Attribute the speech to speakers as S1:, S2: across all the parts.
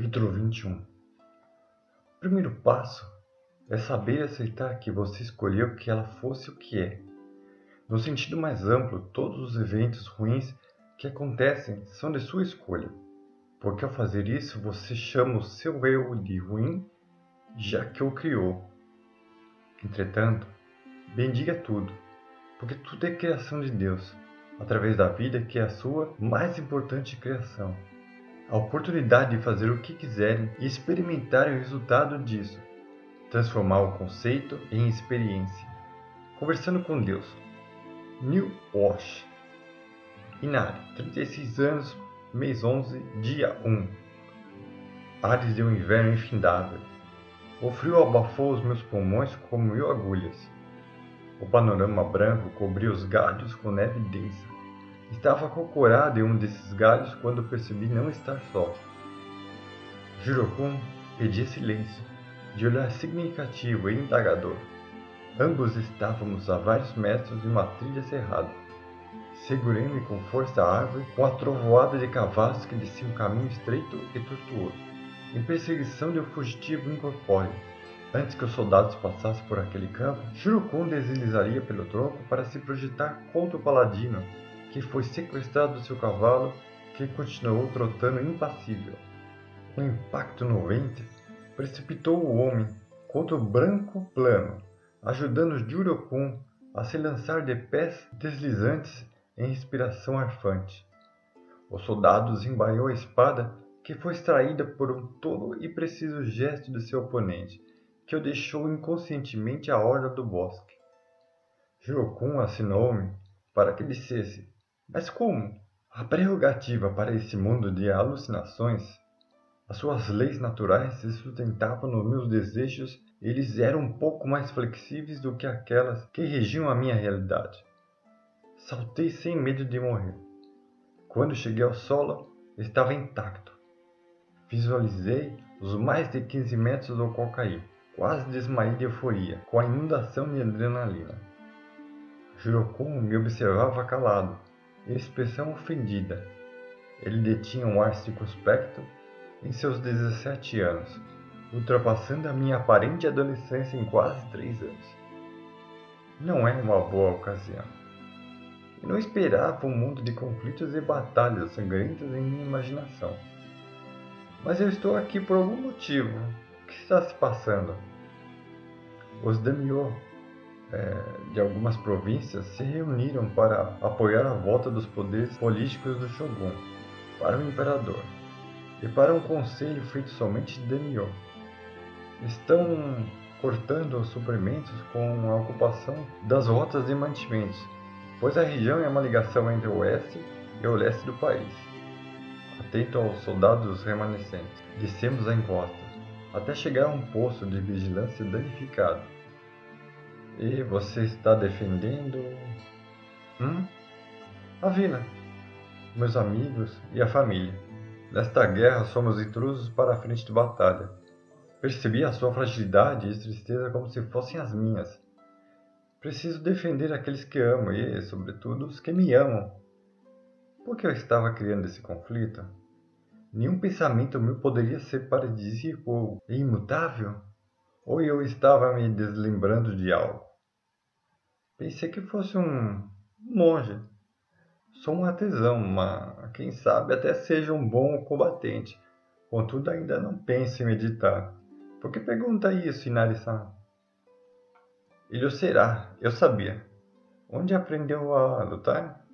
S1: Capítulo 21. O primeiro passo é saber e aceitar que você escolheu que ela fosse o que é. No sentido mais amplo, todos os eventos ruins que acontecem são de sua escolha, porque ao fazer isso você chama o seu eu de ruim, já que o criou. Entretanto, bendiga tudo, porque tudo é criação de Deus, através da vida que é a sua mais importante criação. A oportunidade de fazer o que quiserem e experimentar o resultado disso, transformar o conceito em experiência. Conversando com Deus. Neil Walsh. Inari, 36 anos, mês 11, dia 1. Ares de um inverno infindável. O frio abafou os meus pulmões como 1000 agulhas. O panorama branco cobria os galhos com neve densa. Estava acocorado em um desses galhos quando percebi não estar só. Jurokun pedia silêncio, de olhar significativo e indagador. Ambos estávamos a vários metros de uma trilha cerrada. Segurei-me com força à árvore com a trovoada de cavalos que desciam um caminho estreito e tortuoso, em perseguição de um fugitivo incorpóreo. Antes que os soldados passassem por aquele campo, Jurokun deslizaria pelo tronco para se projetar contra o paladino, que foi sequestrado do seu cavalo, que continuou trotando impassível. O impacto no ventre precipitou o homem contra o branco plano, ajudando Jurokun a se lançar de pés deslizantes em respiração arfante. O soldado desembaiou a espada, que foi extraída por um tolo e preciso gesto de seu oponente, que o deixou inconscientemente à orla do bosque. Jurokun assinou-me para que dissesse: mas como? A prerrogativa para esse mundo de alucinações. As suas leis naturais se sustentavam nos meus desejos e eles eram um pouco mais flexíveis do que aquelas que regiam a minha realidade. Saltei sem medo de morrer. Quando cheguei ao solo, estava intacto. Visualizei os mais de 15 metros do qual caí. Quase desmaiei de euforia, com a inundação de adrenalina. Jurokun me observava calado, expressão ofendida. Ele detinha um ar circunspecto em seus 17 anos, ultrapassando a minha aparente adolescência em quase 3 anos. Não é uma boa ocasião. Eu não esperava um mundo de conflitos e batalhas sangrentas em minha imaginação. Mas eu estou aqui por algum motivo. O que está se passando? Os daimyo de algumas províncias se reuniram para apoiar a volta dos poderes políticos do shogun para o imperador e para um conselho feito somente de daimyo. Estão cortando os suprimentos com a ocupação das rotas de mantimentos, pois a região é uma ligação entre o oeste e o leste do país. Atento aos soldados remanescentes, descemos a encosta, até chegar a um posto de vigilância danificado. E você está defendendo... A vila, meus amigos e a família. Nesta guerra somos intrusos para a frente de batalha. Percebi a sua fragilidade e tristeza como se fossem as minhas. Preciso defender aqueles que amo e, sobretudo, os que me amam. Por que eu estava criando esse conflito? Nenhum pensamento meu poderia ser paradisíaco e imutável? Ou eu estava me deslembrando de algo? Pensei que fosse um monge. Sou um artesão, mas quem sabe até seja um bom combatente. Contudo, ainda não penso em meditar. Por que pergunta isso, Inari-san? Ele o será, eu sabia. Onde aprendeu a lutar?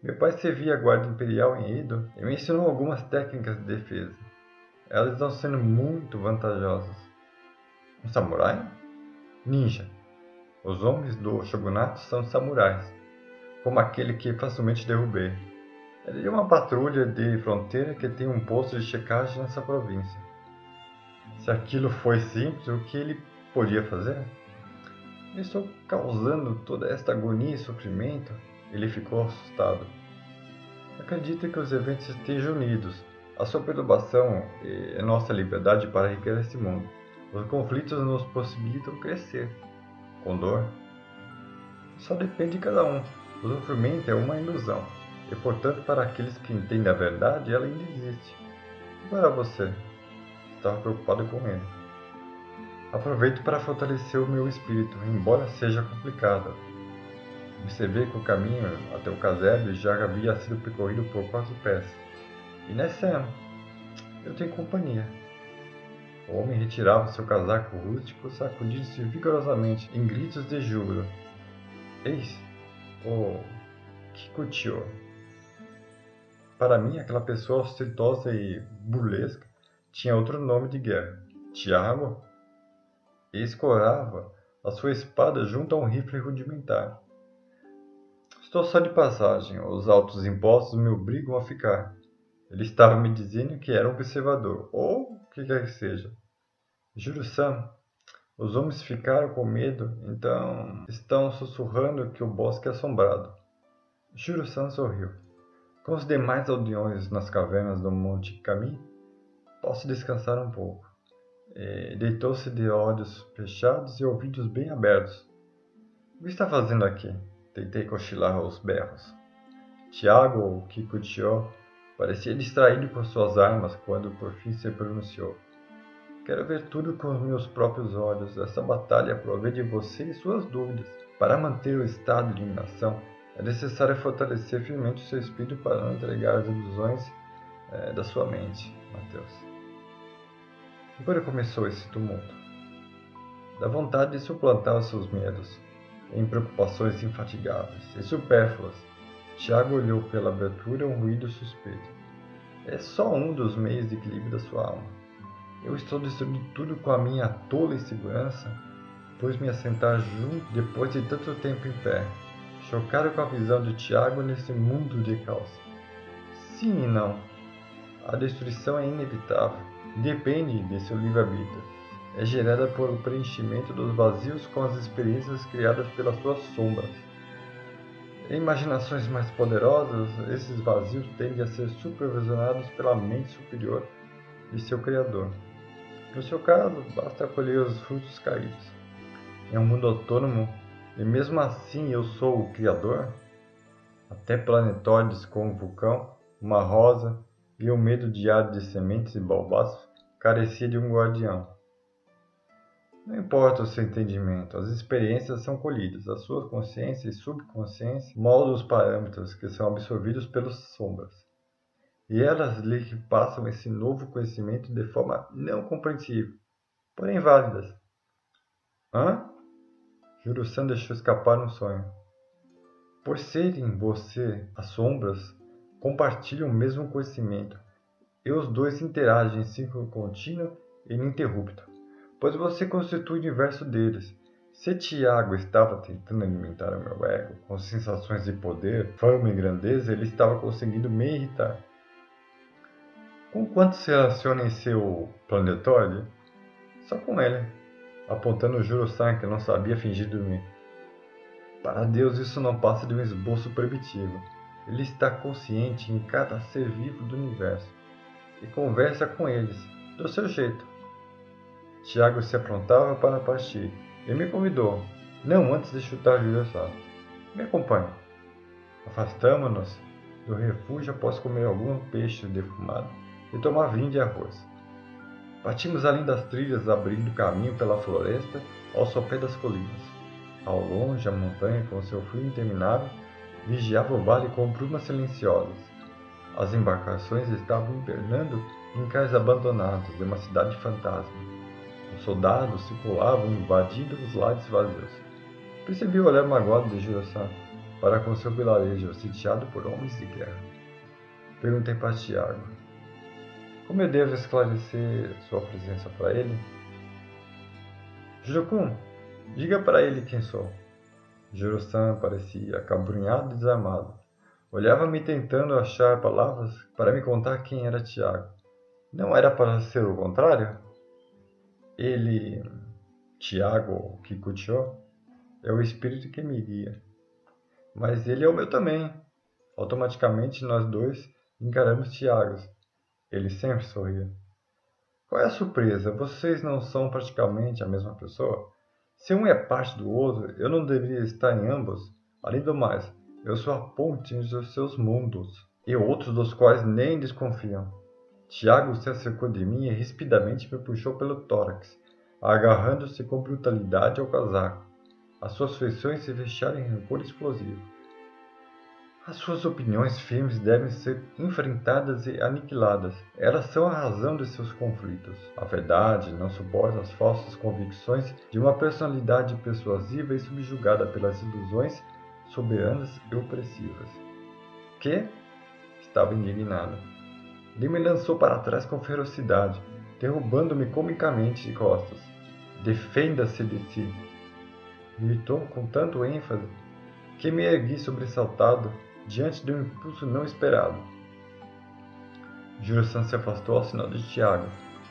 S1: Meu pai servia a guarda imperial em Edo e me ensinou algumas técnicas de defesa. Elas estão sendo muito vantajosas. Um samurai? Ninja. Os homens do shogunato são samurais, como aquele que facilmente derrubei. Ele é de uma patrulha de fronteira que tem um posto de checagem nessa província. Se aquilo foi simples, o que ele podia fazer? Eu estou causando toda esta agonia e sofrimento. Ele ficou assustado. Acredito que os eventos estejam unidos. A sua perturbação é nossa liberdade para recriar esse mundo. Os conflitos nos possibilitam crescer. Com dor? Só depende de cada um. O sofrimento é uma ilusão. E, portanto, para aqueles que entendem a verdade, ela ainda existe. Agora você. Estava preocupado com ele. Aproveito para fortalecer o meu espírito, embora seja complicado. Observei que o caminho até o casebre já havia sido percorrido por 4 pés. E nesse ano, eu tenho companhia. O homem retirava seu casaco rústico, sacudindo-se vigorosamente em gritos de júbilo. Eis o Kikuchio. Para mim, aquela pessoa ostentosa e burlesca tinha outro nome de guerra: Tiago, e escorava a sua espada junto a um rifle rudimentar. Estou só de passagem, os altos impostos me obrigam a ficar. Ele estava me dizendo que era um observador, ou o que quer que seja. Juro-san, os homens ficaram com medo, então estão sussurrando que o bosque é assombrado. Juro-san sorriu. Com os demais aldeões nas cavernas do Monte Kami, posso descansar um pouco. Deitou-se de olhos fechados e ouvidos bem abertos. O que está fazendo aqui? Tentei cochilar aos berros. Tiago Kikuchio parecia distraído com suas armas quando por fim se pronunciou. Quero ver tudo com os meus próprios olhos. Essa batalha provém de você e suas dúvidas. Para manter o estado de iluminação, é necessário fortalecer firmemente o seu espírito para não entregar as ilusões da sua mente, Mateus. E quando começou esse tumulto? Da vontade de suplantar os seus medos, em preocupações infatigáveis e supérfluas, Tiago olhou pela abertura um ruído suspeito. É só um dos meios de equilíbrio da sua alma. Eu estou destruindo tudo com a minha tola insegurança, pois me assentar junto depois de tanto tempo em pé, chocado com a visão de Tiago nesse mundo de caos. Sim e não. A destruição é inevitável, depende de seu livre-arbítrio. É gerada por o preenchimento dos vazios com as experiências criadas pelas suas sombras. Em imaginações mais poderosas, esses vazios tendem a ser supervisionados pela mente superior de seu Criador. No seu caso, basta colher os frutos caídos. É um mundo autônomo e mesmo assim eu sou o Criador? Até planetóides como o vulcão, uma rosa e o medo diário de sementes e baobás carecia de um guardião. Não importa o seu entendimento, as experiências são colhidas, a sua consciência e subconsciência moldam os parâmetros que são absorvidos pelas sombras. E elas lhe passam esse novo conhecimento de forma não compreensível, porém válidas. Hã? Juro-san deixou escapar um sonho. Por serem você as sombras, compartilham o mesmo conhecimento, e os dois interagem em ciclo contínuo e ininterrupto, pois você constitui o universo deles. Se Tiago estava tentando alimentar o meu ego com sensações de poder, fama e grandeza, ele estava conseguindo me irritar. Com quanto se relaciona em seu planetóide? Só com ele, apontando o Juro-san que não sabia fingir dormir. Para Deus isso não passa de um esboço primitivo. Ele está consciente em cada ser vivo do universo e conversa com eles, do seu jeito. Tiago se aprontava para partir e me convidou, não antes de chutar Juro-san. Me acompanhe. Afastamo-nos do refúgio após comer algum peixe defumado e tomar vinho de arroz. Partimos além das trilhas, abrindo caminho pela floresta ao sopé das colinas. Ao longe, a montanha, com seu frio interminável, vigiava o vale com brumas silenciosas. As embarcações estavam hibernando em cais abandonados de uma cidade fantasma. Os soldados circulavam invadindo os lares vazios. Percebi o olhar magoado de Juro-san para com seu vilarejo sitiado por homens de guerra. Perguntei para Tiago: como eu devo esclarecer sua presença para ele? Juro-kun, diga para ele quem sou. Juro-san parecia acabrunhado e desarmado. Olhava-me tentando achar palavras para me contar quem era Tiago. Não era para ser o contrário? Ele, Tiago Kikuchio, é o espírito que me guia. Mas ele é o meu também. Automaticamente nós dois encaramos Tiago. Ele sempre sorria. Qual é a surpresa? Vocês não são praticamente a mesma pessoa? Se um é parte do outro, eu não deveria estar em ambos? Além do mais, eu sou a ponte entre os seus mundos, e outros dos quais nem desconfiam. Tiago se acercou de mim e rispidamente me puxou pelo tórax, agarrando-se com brutalidade ao casaco. As suas feições se fecharam em rancor explosivo. As suas opiniões firmes devem ser enfrentadas e aniquiladas. Elas são a razão de seus conflitos. A verdade não suporta as falsas convicções de uma personalidade persuasiva e subjugada pelas ilusões soberanas e opressivas. Que? Estava indignado. Ele me lançou para trás com ferocidade, derrubando-me comicamente de costas. Defenda-se de si! Gritou com tanto ênfase que me ergui sobressaltado diante de um impulso não esperado. Juro-san se afastou ao sinal de Tiago.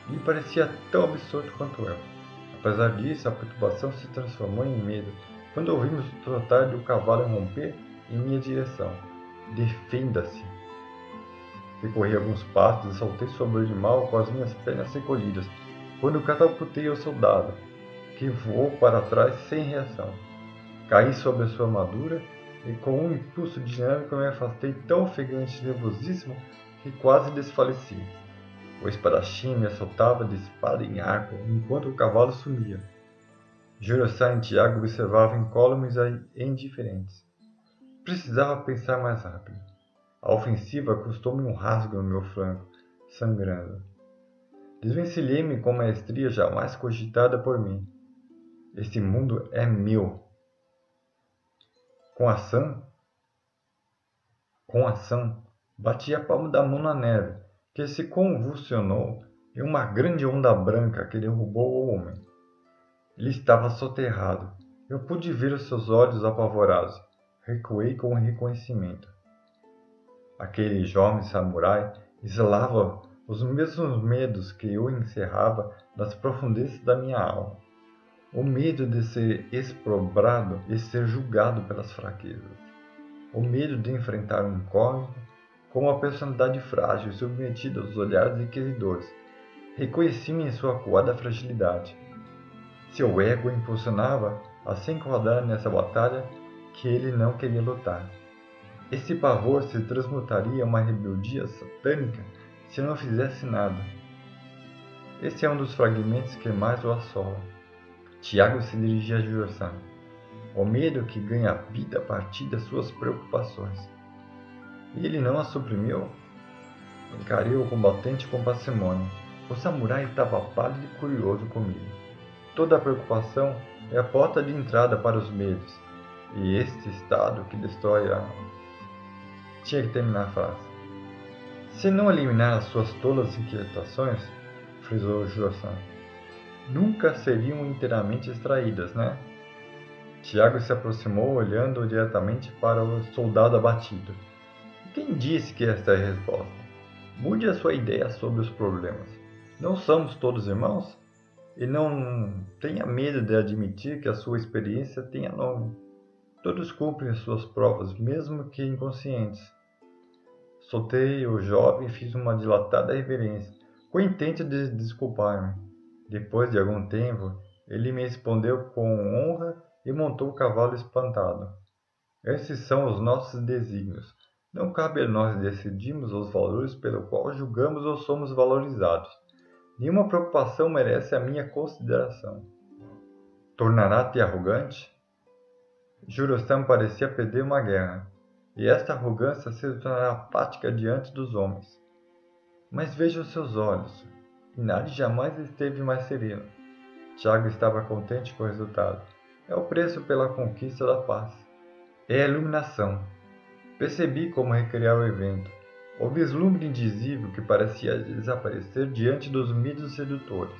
S1: Ele parecia tão absorto quanto eu. Apesar disso, a perturbação se transformou em medo quando ouvimos o trotar do cavalo romper em minha direção. Defenda-se! Recorri alguns passos e saltei sobre o animal com as minhas pernas recolhidas, quando catapultei o soldado, que voou para trás sem reação. Caí sobre a sua armadura e com um impulso dinâmico me afastei tão ofegante e nervosíssimo que quase desfaleci. O espadachim me assaltava de espada em arco enquanto o cavalo sumia. Juro-san e Tiago observavam incólumes e indiferentes. Precisava pensar mais rápido. A ofensiva custou-me um rasgo no meu flanco, sangrando. Desvencilhei-me com maestria jamais cogitada por mim. Este mundo é meu. Com ação, bati a palma da mão na neve, que se convulsionou em uma grande onda branca que derrubou o homem. Ele estava soterrado. Eu pude ver os seus olhos apavorados. Recuei com reconhecimento. Aquele jovem samurai exalava os mesmos medos que eu encerrava nas profundezas da minha alma. O medo de ser exprobrado e ser julgado pelas fraquezas. O medo de enfrentar um incógnito com uma personalidade frágil submetida aos olhares inquisidores. Reconheci-me em sua acuada fragilidade. Seu ego o impulsionava a se enquadrar nessa batalha que ele não queria lutar. Esse pavor se transmutaria em uma rebeldia satânica se não fizesse nada. Esse é um dos fragmentos que mais o assola. Tiago se dirigia a Juro-san. O medo que ganha vida a partir das suas preocupações. E ele não a suprimiu? Encarei o combatente com parcimônia. O samurai estava pálido e curioso comigo. Toda a preocupação é a porta de entrada para os medos, e este estado que destrói a alma. Tinha que terminar a frase. Se não eliminar as suas tolas inquietações, frisou Juro-san, nunca seriam inteiramente extraídas, né? Tiago se aproximou olhando diretamente para o soldado abatido. Quem disse que esta é a resposta? Mude a sua ideia sobre os problemas. Não somos todos irmãos? E não tenha medo de admitir que a sua experiência tenha nome. Todos cumprem as suas provas, mesmo que inconscientes. Soltei o jovem e fiz uma dilatada reverência, com o intento de desculpar-me. Depois de algum tempo, ele me respondeu com honra e montou o cavalo espantado. Esses são os nossos desígnios. Não cabe a nós decidirmos os valores pelo qual julgamos ou somos valorizados. Nenhuma preocupação merece a minha consideração. Tornará-te arrogante? Juro-san parecia perder uma guerra, e esta arrogância se tornará apática diante dos homens. Mas veja os seus olhos. Inari jamais esteve mais sereno. Tiago estava contente com o resultado. É o preço pela conquista da paz. É a iluminação. Percebi como recriar o evento. O vislumbre indizível que parecia desaparecer diante dos medos sedutores.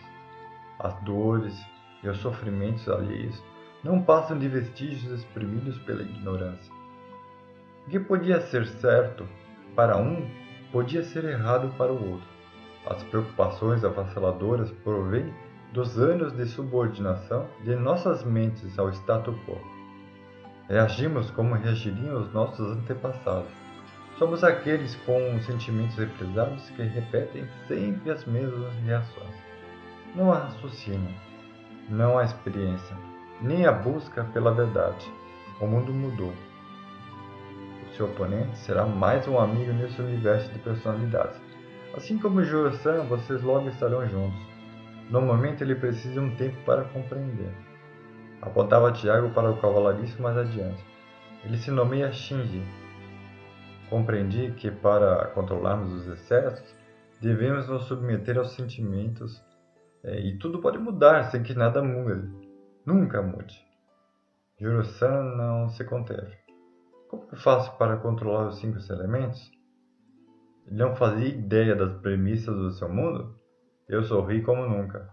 S1: As dores e os sofrimentos alheios não passam de vestígios exprimidos pela ignorância. O que podia ser certo para um, podia ser errado para o outro. As preocupações avassaladoras provêm dos anos de subordinação de nossas mentes ao status quo. Reagimos como reagiriam os nossos antepassados. Somos aqueles com sentimentos represados que repetem sempre as mesmas reações. Não há raciocínio, não há experiência, nem a busca pela verdade. O mundo mudou. O seu oponente será mais um amigo nesse universo de personalidades. Assim como Juro-san, vocês logo estarão juntos. No momento ele precisa de um tempo para compreender. Apontava Tiago para o cavalariço mais adiante. Ele se nomeia Shinji. Compreendi que para controlarmos os excessos, devemos nos submeter aos sentimentos, e tudo pode mudar sem que nada mude. Nunca mude. Juro-san não se conteve. Como eu faço para controlar os 5 elementos? Ele não fazia ideia das premissas do seu mundo? Eu sorri como nunca.